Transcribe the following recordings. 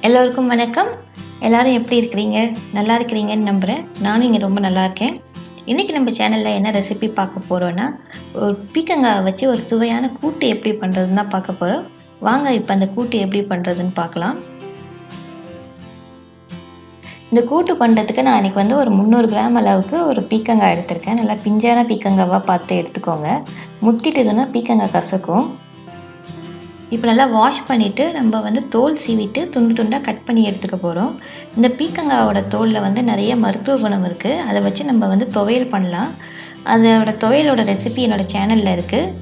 எல்லோருக்கும் வணக்கம். எல்லாரும் எப்படி இருக்கிறீங்க? நல்லா இருக்கிறீங்கன்னு நம்புகிறேன். நானும் இங்கே ரொம்ப நல்லா இருக்கேன். இன்றைக்கி நம்ம சேனலில் என்ன ரெசிபி பார்க்க போகிறோன்னா, ஒரு பீர்க்கங்காய் வச்சு ஒரு சுவையான கூட்டு எப்படி பண்ணுறதுன்னு தான் பார்க்க போகிறோம். வாங்க இப்போ அந்த கூட்டு எப்படி பண்ணுறதுன்னு பார்க்கலாம். இந்த கூட்டு பண்ணுறதுக்கு நான் இன்றைக்கி ஒரு 300 கிராம் அளவுக்கு ஒரு பீர்க்கங்காய் எடுத்திருக்கேன். நல்லா பிஞ்சான பீர்க்கங்காவாக பார்த்து எடுத்துக்கோங்க. முத்திட்டுதுன்னா பீர்க்கங்காய் கசக்கும். இப்போ நல்லா வாஷ் பண்ணிவிட்டு நம்ம தோல் சீவிட்டு துண்டு துண்டாக கட் பண்ணி எடுத்துக்க போகிறோம். இந்த பீர்க்கங்காயோட தோலில் நிறைய மருத்துவ குணம் இருக்குது. அதை வச்சு நம்ம துவையல் பண்ணலாம். அதோட துவையலோட ரெசிபி என்னோடய சேனலில் இருக்குது.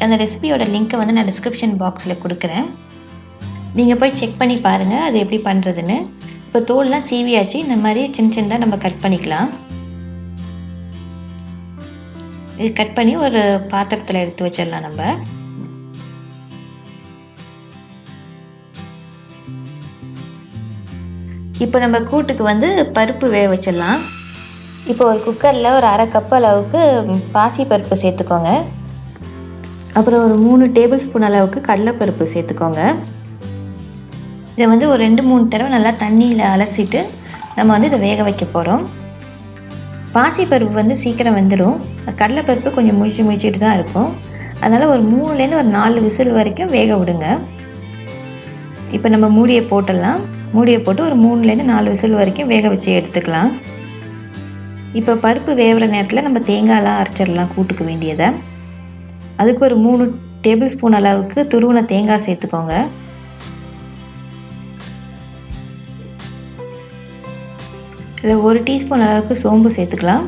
அந்த ரெசிபியோட லிங்க்கை நான் டிஸ்கிரிப்ஷன் பாக்ஸில் கொடுக்குறேன். நீங்கள் போய் செக் பண்ணி பாருங்கள் அது எப்படி பண்ணுறதுன்னு. இப்போ தோல்லாம் சீவியாச்சு. இந்த மாதிரி சின்ன சின்னதாக நம்ம கட் பண்ணிக்கலாம். இது கட் பண்ணி ஒரு பாத்திரத்தில் எடுத்து வச்சிடலாம். நம்ம இப்போ நம்ம கூட்டுக்கு பருப்பு வேக வச்சிடலாம். இப்போ ஒரு குக்கரில் ஒரு 1/2 கப் அளவுக்கு பாசி பருப்பு சேர்த்துக்கோங்க. அப்புறம் ஒரு 3 டேபிள் ஸ்பூன் அளவுக்கு கடலைப்பருப்பு சேர்த்துக்கோங்க. இதை ஒரு 2-3 தடவை நல்லா தண்ணியில் அலசிட்டு நம்ம இதை வேக வைக்க போகிறோம். பாசி பருப்பு சீக்கிரம் வெந்துடும். கடலைப்பருப்பு கொஞ்சம் முழிச்சிட்டு தான் இருக்கும். அதனால் ஒரு 3லேருந்து ஒரு 4 விசில் வரைக்கும் வேக விடுங்க. இப்போ நம்ம மூடியை போட்டுடலாம். மூடியை போட்டு ஒரு 3லேருந்து 4 விசில் வரைக்கும் வேக வச்சு எடுத்துக்கலாம். இப்போ பருப்பு வேகிற நேரத்தில் நம்ம தேங்காயெலாம் அரைச்சிடலாம் கூட்டுக்கு வேண்டியதை. அதுக்கு ஒரு 3 டேபிள் ஸ்பூன் அளவுக்கு துருவின தேங்காய் சேர்த்துக்கோங்க. இதில் 1 டீஸ்பூன் அளவுக்கு சோம்பு சேர்த்துக்கலாம்.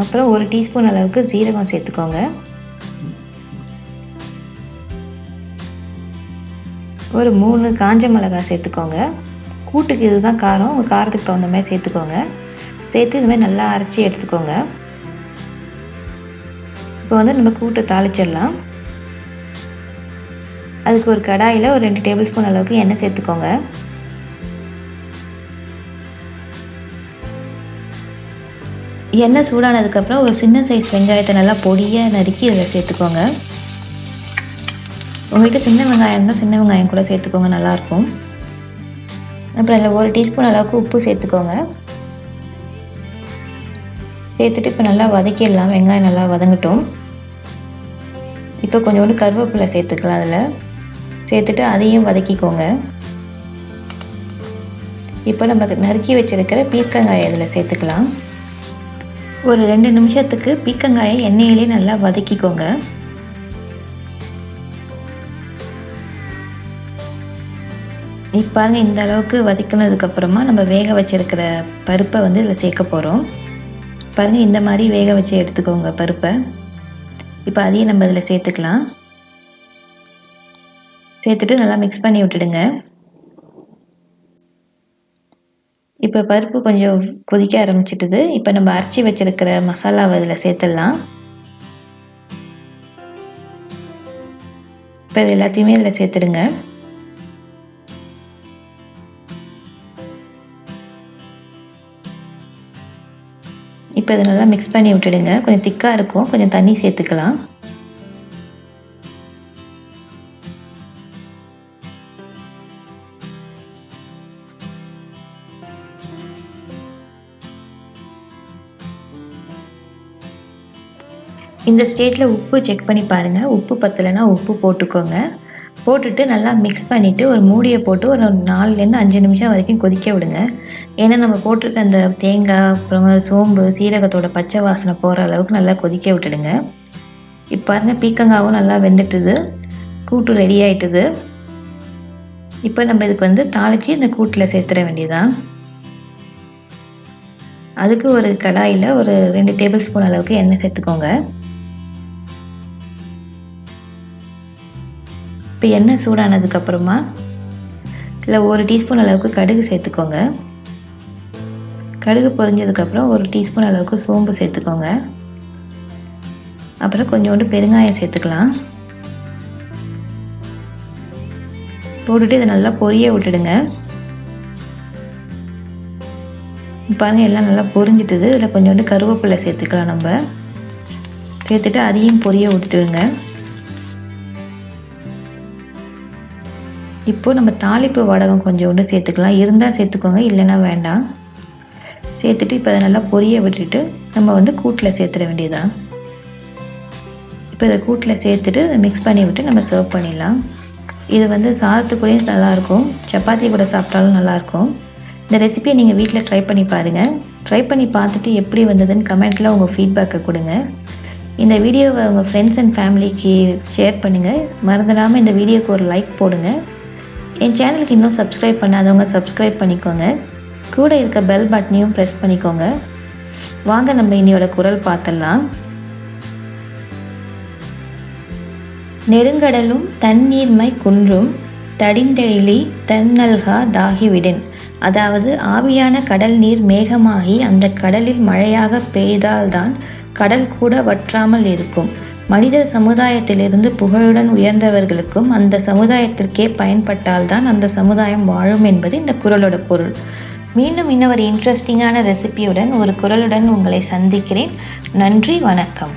அப்புறம் 1 டீஸ்பூன் அளவுக்கு ஜீரகம் சேர்த்துக்கோங்க. ஒரு 3 காஞ்ச மிளகாய் சேர்த்துக்கோங்க. கூட்டுக்கு இதுதான் காரம். உங்கள் காரத்துக்கு தகுந்த மாதிரி சேர்த்துக்கோங்க. சேர்த்து இதுமாதிரி நல்லா அரைச்சி எடுத்துக்கோங்க. இப்போ நம்ம கூட்டு தாளிச்சிடலாம். அதுக்கு ஒரு கடாயில் ஒரு 2 டேபிள் ஸ்பூன் அளவுக்கு எண்ணெய் சேர்த்துக்கோங்க. எண்ணெய் சூடானதுக்கப்புறம் ஒரு சின்ன சைஸ் வெங்காயத்தை நல்லா பொடியாக நறுக்கி இதில் சேர்த்துக்கோங்க. உங்கள்கிட்ட சின்ன வெங்காயம் இருந்தால் சின்ன வெங்காயம் கூட சேர்த்துக்கோங்க, நல்லாயிருக்கும். அப்புறம் இதில் 1 டீஸ்பூன் அளவுக்கு உப்பு சேர்த்துக்கோங்க. சேர்த்துட்டு இப்போ நல்லா வதக்கிடலாம். வெங்காயம் நல்லா வதங்கட்டும். இப்போ கொஞ்சோண்டு கருவேப்பிலை சேர்த்துக்கலாம். அதில் சேர்த்துட்டு அதையும் வதக்கிக்கோங்க. இப்போ நம்ம நறுக்கி வச்சுருக்கிற பீர்க்கங்காயை இதில் சேர்த்துக்கலாம். ஒரு 2 நிமிஷத்துக்கு பீர்க்கங்காயை எண்ணெயிலே நல்லா வதக்கிக்கோங்க. இப்போ பாருங்கள், இந்த அளவுக்கு வதக்கினதுக்கப்புறமா நம்ம வேக வச்சுருக்கிற பருப்பை இதில் சேர்க்க போகிறோம். பாருங்கள், இந்த மாதிரி வேக வச்சு எடுத்துக்கோங்க பருப்பை. இப்போ அதையும் நம்ம இதில் சேர்த்துக்கலாம். சேர்த்துட்டு நல்லா மிக்ஸ் பண்ணி விட்டுடுங்க. இப்போ பருப்பு கொஞ்சம் கொதிக்க ஆரம்பிச்சிட்டுது. இப்போ நம்ம அரைச்சி வச்சுருக்கிற மசாலாவை இதில் சேர்த்துடலாம். இப்போ இது எல்லாத்தையுமே இதில் சேர்த்துடுங்க. இப்போ இதை நல்லா மிக்ஸ் பண்ணி விட்டுடுங்க. கொஞ்சம் திக்காக இருக்கும். கொஞ்சம் தண்ணி சேர்த்துக்கலாம். இந்த ஸ்டேஜில் உப்பு செக் பண்ணி பாருங்கள். உப்பு பத்தலைன்னா உப்பு போட்டுக்கோங்க. போட்டுட்டு நல்லா மிக்ஸ் பண்ணிவிட்டு ஒரு மூடியை போட்டு ஒரு 4லேருந்து 5 நிமிஷம் வரைக்கும் கொதிக்க விடுங்க. ஏன்னா நம்ம போட்டிருக்க அந்த தேங்காய் அப்புறம் சோம்பு சீரகத்தோட பச்சை வாசனை போகிற அளவுக்கு நல்லா கொதிக்க விட்டுடுங்க. இப்போ பாருங்கள், பீர்க்கங்காவும் நல்லா வெந்துட்டுது. கூட்டு ரெடி ஆகிட்டுது. இப்போ நம்ம இதுக்கு தாளித்து இந்த கூட்டில் சேர்த்துட வேண்டியதான். அதுக்கு ஒரு கடாயில் ஒரு 2 டேபிள் ஸ்பூன் அளவுக்கு எண்ணெய் சேர்த்துக்கோங்க. இப்போ எண்ணெய் சூடானதுக்கப்புறமா இதில் 1 டீஸ்பூன் அளவுக்கு கடுகு சேர்த்துக்கோங்க. கடுகு பொரிஞ்சதுக்கப்புறம் 1 டீஸ்பூன் அளவுக்கு சோம்பு சேர்த்துக்கோங்க. அப்புறம் கொஞ்சோண்டு பெருங்காயம் சேர்த்துக்கலாம். போட்டுட்டு இதை நல்லா பொரிய விட்டுடுங்க. பாருங்கள், எல்லாம் நல்லா பொரிஞ்சிட்டுது. இதில் கொஞ்சோண்டு கருவேப்பிலை சேர்த்துக்கலாம். நம்ம சேர்த்துட்டு அதையும் பொரிய விட்டுடுங்க. இப்போது நம்ம தாளிப்பு வடகம் கொஞ்சோண்டு சேர்த்துக்கலாம். இருந்தால் சேர்த்துக்கோங்க, இல்லைன்னா வேண்டாம். சேர்த்துட்டு இப்போ அதை நல்லா பொரிய விட்டுட்டு நம்ம வந்து கூட்டில் சேர்த்துட வேண்டியதான். இப்போ இதை கூட்டில் சேர்த்துட்டு மிக்ஸ் பண்ணி விட்டு நம்ம சர்வ் பண்ணிடலாம். இது வந்து சாதத்துக்கூடயும் நல்லாயிருக்கும், சப்பாத்தி கூட சாப்பிட்டாலும் நல்லாயிருக்கும். இந்த ரெசிபியை நீங்கள் வீட்டில் ட்ரை பண்ணி பாருங்கள். ட்ரை பண்ணி பார்த்துட்டு எப்படி வந்ததுன்னு கமெண்ட்டில் உங்கள் ஃபீட்பேக்கை கொடுங்க. இந்த வீடியோவை உங்கள் ஃப்ரெண்ட்ஸ் அண்ட் ஃபேமிலிக்கு ஷேர் பண்ணுங்கள். மறந்துடாமல் இந்த வீடியோக்கு ஒரு லைக் போடுங்க. என் சேனலுக்கு இன்னும் சப்ஸ்கிரைப் பண்ணாதவங்க சப்ஸ்கிரைப் பண்ணிக்கோங்க. கூட இருக்க பெல் பட்டனையும் ப்ரெஸ் பண்ணிக்கோங்க. வாங்க நம்ம இன்னையோட குரல் பார்த்துடலாம். நெருங்கடலும் தண்ணீர்மை குன்றும் தடிந்தெழிலி தன்னல்கா தாகிவிடின். அதாவது ஆவியான கடல் நீர் மேகமாகி அந்த கடலில் மழையாக பெய்தால்தான் கடல் கூட வற்றாமல் இருக்கும். மனித சமுதாயத்திலிருந்து புகழுடன் உயர்ந்தவர்களுக்கும் அந்த சமுதாயத்திற்கே பயன்பட்டால்தான் அந்த சமுதாயம் வாழும் என்பது இந்த குறளோட பொருள். மீண்டும் இன்னொரு இன்ட்ரெஸ்டிங்கான ரெசிபியுடன் ஒரு குறளுடன் உங்களை சந்திக்கிறேன். நன்றி, வணக்கம்.